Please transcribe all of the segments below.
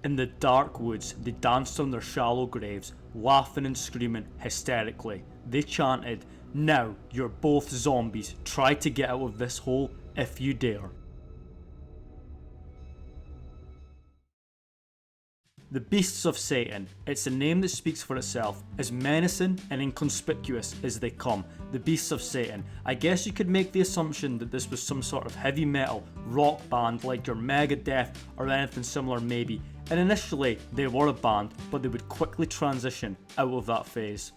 In the dark woods, they danced on their shallow graves, laughing and screaming hysterically. They chanted, "Now you're both zombies. Try to get out of this hole if you dare." The Beasts of Satan, it's a name that speaks for itself, as menacing and inconspicuous as they come. The Beasts of Satan. I guess you could make the assumption that this was some sort of heavy metal, rock band like your Megadeth or anything similar maybe, and initially they were a band, but they would quickly transition out of that phase.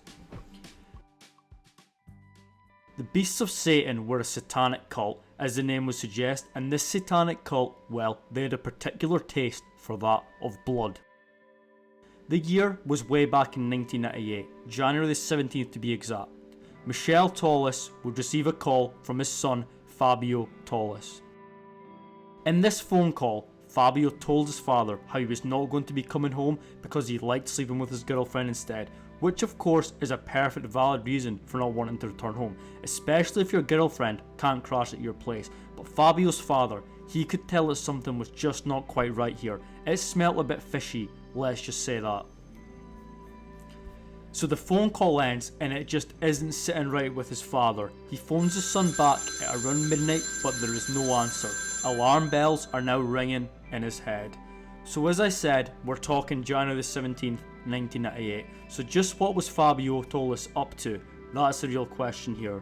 The Beasts of Satan were a satanic cult, as the name would suggest, and this satanic cult, well, they had a particular taste for that of blood. The year was way back in 1998, January the 17th to be exact. Michel Tollis would receive a call from his son, Fabio Tollis. In this phone call, Fabio told his father how he was not going to be coming home because he liked sleeping with his girlfriend instead, which of course is a perfect valid reason for not wanting to return home, especially if your girlfriend can't crash at your place. But Fabio's father, he could tell that something was just not quite right here. It smelt a bit fishy, let's just say that. So the phone call ends and it just isn't sitting right with his father. He phones his son back at around midnight, but there is no answer. Alarm bells are now ringing in his head. So as I said, we're talking January the 17th, 1998. So just what was Fabio Tollis up to? That's the real question here.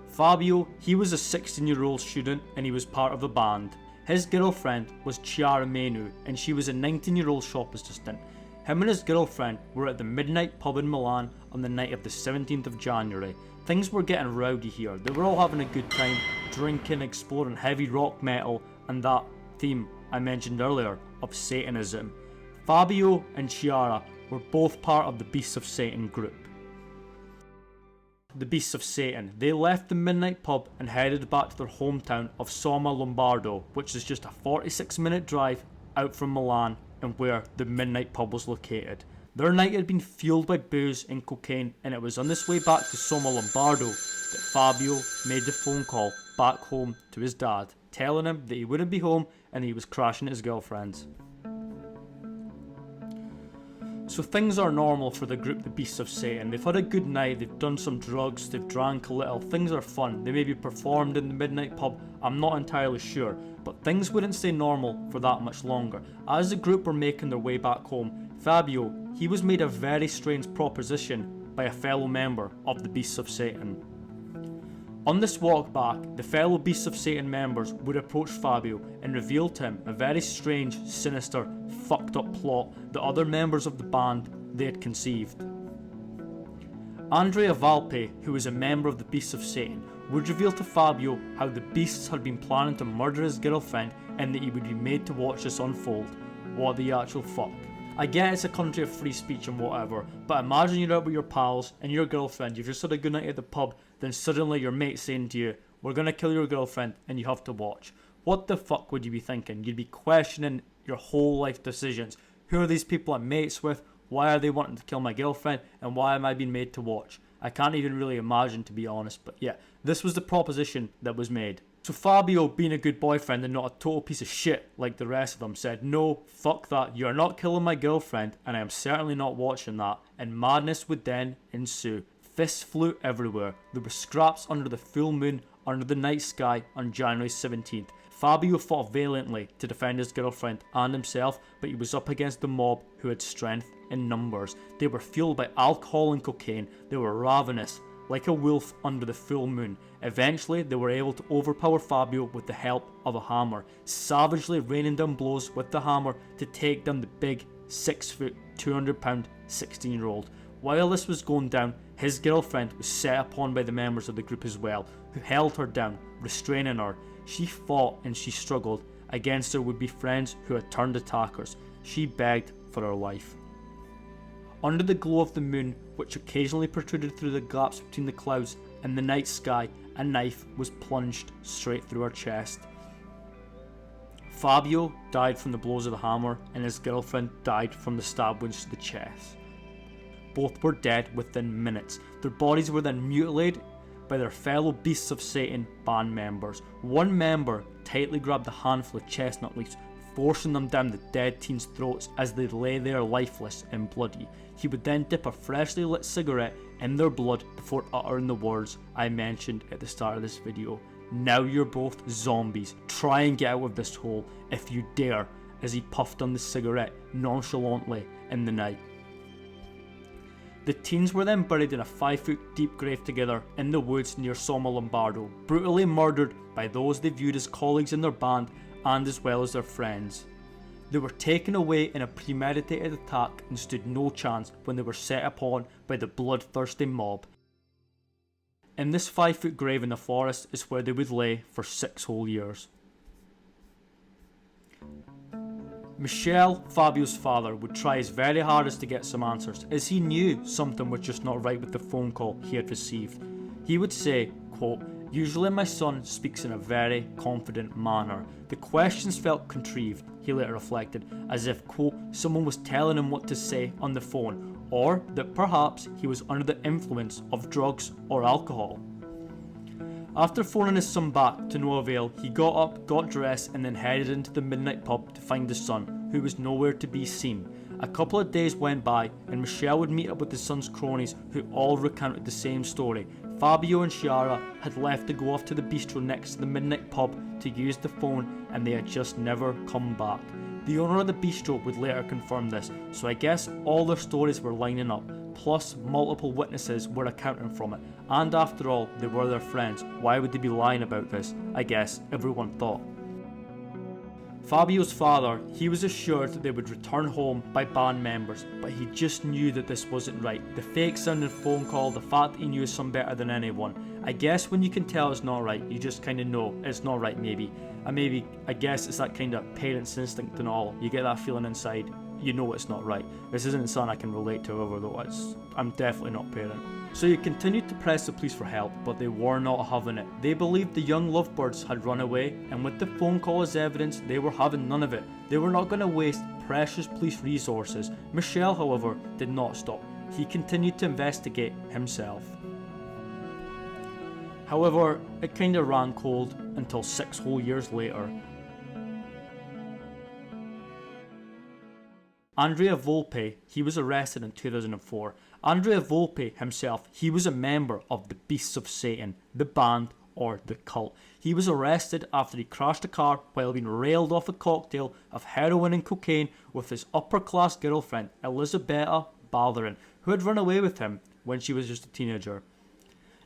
Fabio, he was a 16-year-old student and he was part of a band. His girlfriend was Chiara Menu and she was a 19-year-old shop assistant. Him and his girlfriend were at the Midnight Pub in Milan on the night of the 17th of January. Things were getting rowdy here. They were all having a good time, drinking, exploring heavy rock metal and that theme I mentioned earlier of Satanism. Fabio and Chiara were both part of the Beasts of Satan group. The Beasts of Satan, they left the Midnight Pub and headed back to their hometown of Somma Lombardo, which is just a 46-minute drive out from Milan and where the Midnight Pub was located. Their night had been fueled by booze and cocaine, and it was on this way back to Somma Lombardo that Fabio made the phone call back home to his dad, telling him that he wouldn't be home and he was crashing at his girlfriend's. So things are normal for the group The Beasts of Satan. They've had a good night, they've done some drugs, they've drank a little, things are fun. They maybe performed in the Midnight Pub, I'm not entirely sure. But things wouldn't stay normal for that much longer. As the group were making their way back home, Fabio, he was made a very strange proposition by a fellow member of the Beasts of Satan. On this walk back, the fellow Beasts of Satan members would approach Fabio and reveal to him a very strange, sinister, fucked up plot that other members of the band they had conceived. Andrea Valpe, who was a member of the Beasts of Satan, would reveal to Fabio how the Beasts had been planning to murder his girlfriend and that he would be made to watch this unfold. What the actual fuck? I get it's a country of free speech and whatever, but imagine you're out with your pals and your girlfriend, you've just had a good night at the pub, then suddenly your mate's saying to you, "We're gonna kill your girlfriend and you have to watch." What the fuck would you be thinking? You'd be questioning your whole life decisions. Who are these people I'm mates with? Why are they wanting to kill my girlfriend? And why am I being made to watch? I can't even really imagine, to be honest, but yeah, this was the proposition that was made. So Fabio, being a good boyfriend and not a total piece of shit like the rest of them, said, "No, fuck that, you're not killing my girlfriend and I am certainly not watching that," and madness would then ensue. Fists flew everywhere. There were scraps under the full moon under the night sky on January 17th. Fabio fought valiantly to defend his girlfriend and himself, but he was up against the mob who had strength in numbers. They were fueled by alcohol and cocaine. They were ravenous, like a wolf under the full moon. Eventually, they were able to overpower Fabio with the help of a hammer, savagely raining down blows with the hammer to take down the big 6 foot, 200 pound 16-year-old. While this was going down, his girlfriend was set upon by the members of the group as well, who held her down, restraining her. She fought and she struggled against her would-be friends who had turned attackers. She begged for her life. Under the glow of the moon, which occasionally protruded through the gaps between the clouds and the night sky, a knife was plunged straight through her chest. Fabio died from the blows of the hammer, and his girlfriend died from the stab wounds to the chest. Both were dead within minutes. Their bodies were then mutilated by their fellow Beasts of Satan band members. One member tightly grabbed a handful of chestnut leaves, forcing them down the dead teens' throats as they lay there lifeless and bloody. He would then dip a freshly lit cigarette in their blood before uttering the words I mentioned at the start of this video. Now you're both zombies. Try and get out of this hole if you dare, as he puffed on the cigarette nonchalantly in the night. The teens were then buried in a 5-foot deep grave together in the woods near Somma Lombardo, brutally murdered by those they viewed as colleagues in their band and as well as their friends. They were taken away in a premeditated attack and stood no chance when they were set upon by the bloodthirsty mob. In this 5-foot grave in the forest is where they would lay for 6 whole years. Michel, Fabio's father, would try his very hardest to get some answers, as he knew something was just not right with the phone call he had received. He would say, quote, "Usually my son speaks in a very confident manner. The questions felt contrived," he later reflected, as if, quote, someone was telling him what to say on the phone, or that perhaps he was under the influence of drugs or alcohol. After phoning his son back to no avail, he got up, got dressed, and then headed into the midnight pub to find his son, who was nowhere to be seen. A couple of days went by, and Michel would meet up with his son's cronies, who all recounted the same story. Fabio and Chiara had left to go off to the bistro next to the midnight pub to use the phone, and they had just never come back. The owner of the bistro would later confirm this, so I guess all their stories were lining up, plus multiple witnesses were accounting from it, and after all, they were their friends. Why would they be lying about this? I guess everyone thought. Fabio's father, he was assured that they would return home by band members, but he just knew that this wasn't right. The fake sounding phone call, the fact that he knew his son better than anyone. I guess when you can tell it's not right, you just kind of know it's not right maybe. And I guess it's that kind of parent's instinct and all. You get that feeling inside, you know it's not right. This isn't something I can relate to, however, though I'm definitely not a parent. So he continued to press the police for help, but they were not having it. They believed the young lovebirds had run away, and with the phone call as evidence, they were having none of it. They were not going to waste precious police resources. Michel, however, did not stop. He continued to investigate himself. However, it kinda ran cold until 6 whole years later. Andrea Volpe, he was arrested in 2004. Andrea Volpe himself, he was a member of the Beasts of Satan, the band or the cult. He was arrested after he crashed a car while being railed off a cocktail of heroin and cocaine with his upper-class girlfriend, Elisabetta Ballerin, who had run away with him when she was just a teenager.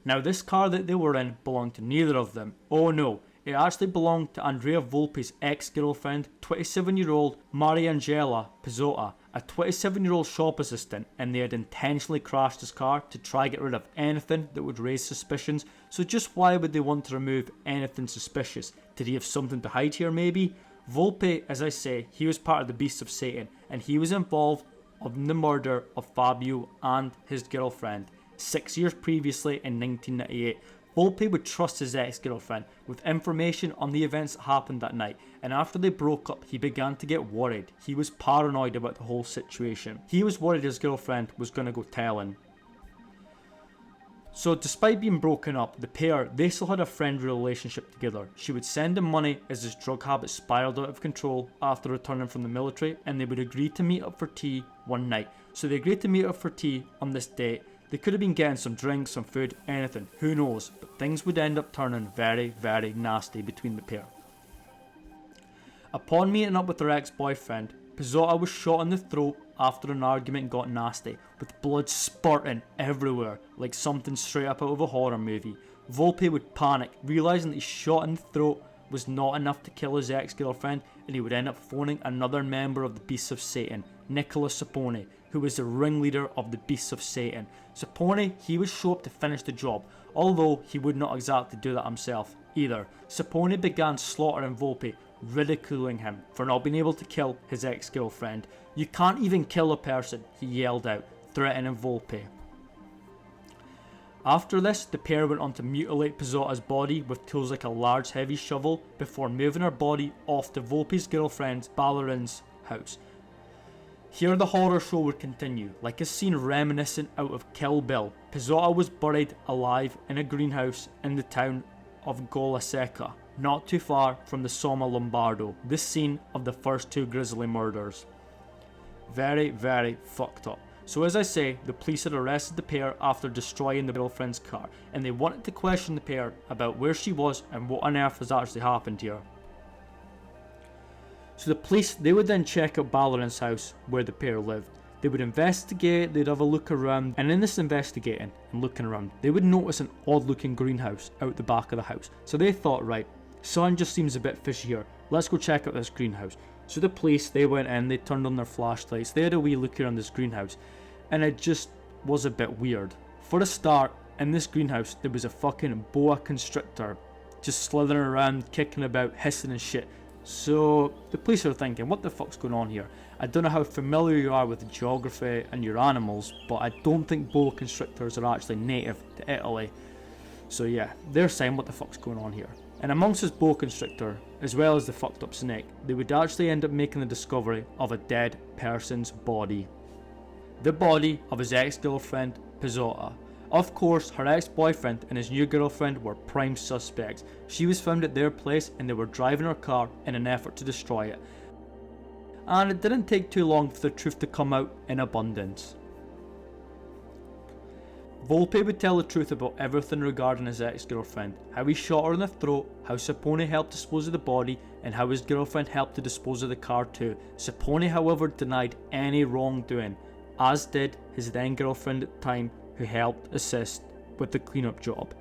Now, this car that they were in belonged to neither of them. Oh no, it actually belonged to Andrea Volpe's ex-girlfriend, 27-year-old Mariangela Pizzotta, a 27-year-old shop assistant, and they had intentionally crashed his car to try to get rid of anything that would raise suspicions. So just why would they want to remove anything suspicious? Did he have something to hide here maybe? Volpe, as I say, he was part of the Beasts of Satan, and he was involved in the murder of Fabio and his girlfriend 6 years previously in 1998. Volpe would trust his ex-girlfriend with information on the events that happened that night, and after they broke up, he began to get worried. He was paranoid about the whole situation. He was worried his girlfriend was going to go telling. So despite being broken up, the pair, they still had a friendly relationship together. She would send him money as his drug habit spiraled out of control after returning from the military, and they would agree to meet up for tea one night. So they agreed to meet up for tea on this date. They could have been getting some drinks, some food, anything, who knows, but things would end up turning very, very nasty between the pair. Upon meeting up with her ex-boyfriend, Pizzotta was shot in the throat after an argument got nasty, with blood spurting everywhere, like something straight up out of a horror movie. Volpe would panic, realising that his shot in the throat was not enough to kill his ex-girlfriend, and he would end up phoning another member of the Beasts of Satan, Nicola Sapone, who was the ringleader of the Beasts of Satan. Sapone, he would show up to finish the job, although he would not exactly do that himself either. Sapone began slaughtering Volpe, ridiculing him for not being able to kill his ex-girlfriend. "You can't even kill a person," he yelled out, threatening Volpe. After this, the pair went on to mutilate Pizzotta's body with tools like a large heavy shovel before moving her body off to Volpe's girlfriend Ballerin's house. Here the horror show would continue, like a scene reminiscent out of Kill Bill. Pizzotta was buried alive in a greenhouse in the town of Gola Seca. not too far from the Somma Lombardo, the scene of the first two grisly murders. Very, very fucked up. So as I say, the police had arrested the pair after destroying the girlfriend's car, and they wanted to question the pair about where she was and what on earth has actually happened here. So the police, they would then check out Ballarin's house where the pair lived. They would investigate, they'd have a look around, and in this investigating and looking around, they would notice an odd looking greenhouse out the back of the house. So they thought, right, something just seems a bit fishy here, let's go check out this greenhouse. So the police, they went in, they turned on their flashlights, they had a wee look around this greenhouse, and it just was a bit weird. For a start, in this greenhouse, there was a fucking boa constrictor just slithering around, kicking about, hissing and shit. So the police are thinking, what the fuck's going on here? I don't know how familiar you are with geography and your animals, but I don't think boa constrictors are actually native to Italy. So yeah, they're saying what the fuck's going on here. And amongst this boa constrictor, as well as the fucked up snake, they would actually end up making the discovery of a dead person's body. The body of his ex-girlfriend, Pizzotta. Of course, her ex-boyfriend and his new girlfriend were prime suspects. She was found at their place and they were driving her car in an effort to destroy it. And it didn't take too long for the truth to come out in abundance. Volpe would tell the truth about everything regarding his ex-girlfriend, how he shot her in the throat, how Sapone helped dispose of the body, and how his girlfriend helped to dispose of the car too. Sapone, however, denied any wrongdoing, as did his then girlfriend at the time, who helped assist with the cleanup job.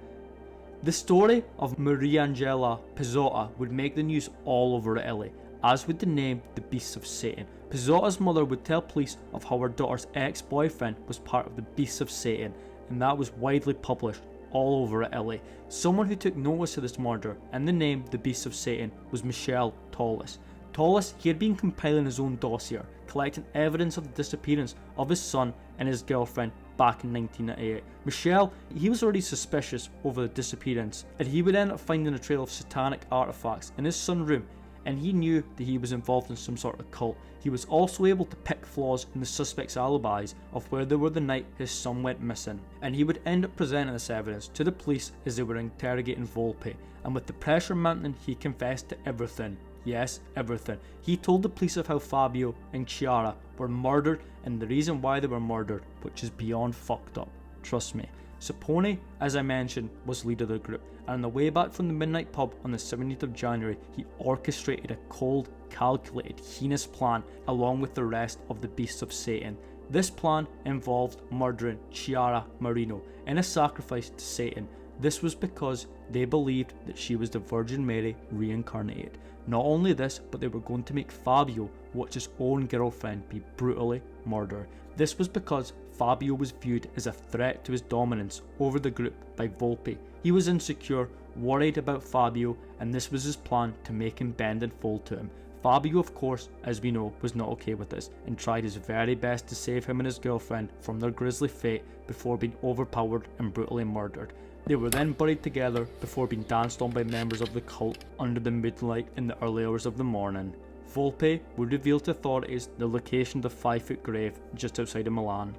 The story of Mariangela Pizzotta would make the news all over Italy, as would the name the Beasts of Satan. Pizzotta's mother would tell police of how her daughter's ex-boyfriend was part of the Beasts of Satan, and that was widely published all over Italy. Someone who took notice of this murder and the name the Beasts of Satan was Michele Tollis. Tollis, he had been compiling his own dossier, collecting evidence of the disappearance of his son and his girlfriend back in 1998. Michele, he was already suspicious over the disappearance, and he would end up finding a trail of satanic artifacts in his son's room, and he knew that he was involved in some sort of cult. He was also able to pick flaws in the suspects' alibis of where they were the night his son went missing, and he would end up presenting this evidence to the police as they were interrogating Volpe, and with the pressure mounting, he confessed to everything. Yes, everything. He told the police of how Fabio and Chiara were murdered and the reason why they were murdered, which is beyond fucked up. Trust me. Sapone, as I mentioned, was leader of the group, and on the way back from the midnight pub on the 17th of January, he orchestrated a cold, calculated, heinous plan along with the rest of the Beasts of Satan. This plan involved murdering Chiara Marino in a sacrifice to Satan. This was because they believed that she was the Virgin Mary reincarnated. Not only this, but they were going to make Fabio, Watch's own girlfriend, be brutally murdered. This was because Fabio was viewed as a threat to his dominance over the group by Volpe. He was insecure, worried about Fabio, and this was his plan to make him bend and fold to him. Fabio, of course, as we know, was not okay with this and tried his very best to save him and his girlfriend from their grisly fate before being overpowered and brutally murdered. They were then buried together before being danced on by members of the cult under the moonlight in the early hours of the morning. Volpe would reveal to authorities the location of the 5-foot grave just outside of Milan.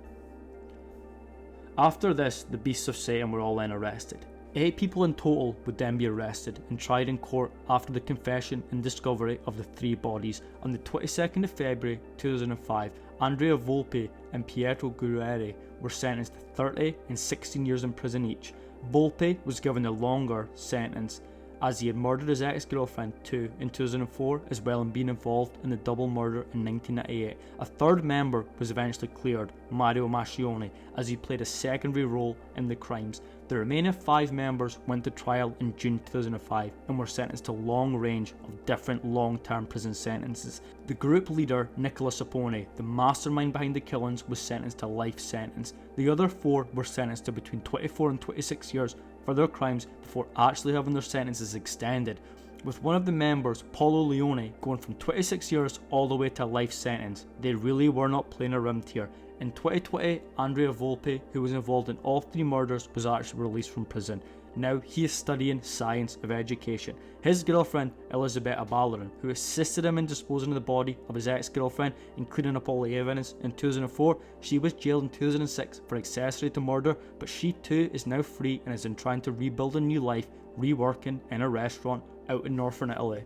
After this, the Beasts of Satan were all then arrested. 8 people in total would then be arrested and tried in court after the confession and discovery of the 3 bodies. On the 22nd of February 2005, Andrea Volpe and Pietro Guerrieri were sentenced to 30 and 16 years in prison each. Volpe was given a longer sentence as he had murdered his ex-girlfriend too in 2004, as well as being involved in the double murder in 1998. A third member was eventually cleared, Mario Mascioni, as he played a secondary role in the crimes. The remaining 5 members went to trial in June 2005 and were sentenced to a long range of different long-term prison sentences. The group leader, Nicola Sapone, the mastermind behind the killings, was sentenced to a life sentence. The other 4 were sentenced to between 24 and 26 years for their crimes before actually having their sentences extended, with one of the members, Paulo Leone, going from 26 years all the way to a life sentence. They really were not playing around here. In 2020, Andrea Volpe, who was involved in all 3 murders, was actually released from prison. Now he is studying science of education. His girlfriend, Elisabetta Ballarin, who assisted him in disposing of the body of his ex-girlfriend and cleaning up all the evidence in 2004, she was jailed in 2006 for accessory to murder, but she too is now free and is in trying to rebuild a new life, reworking in a restaurant out in northern Italy.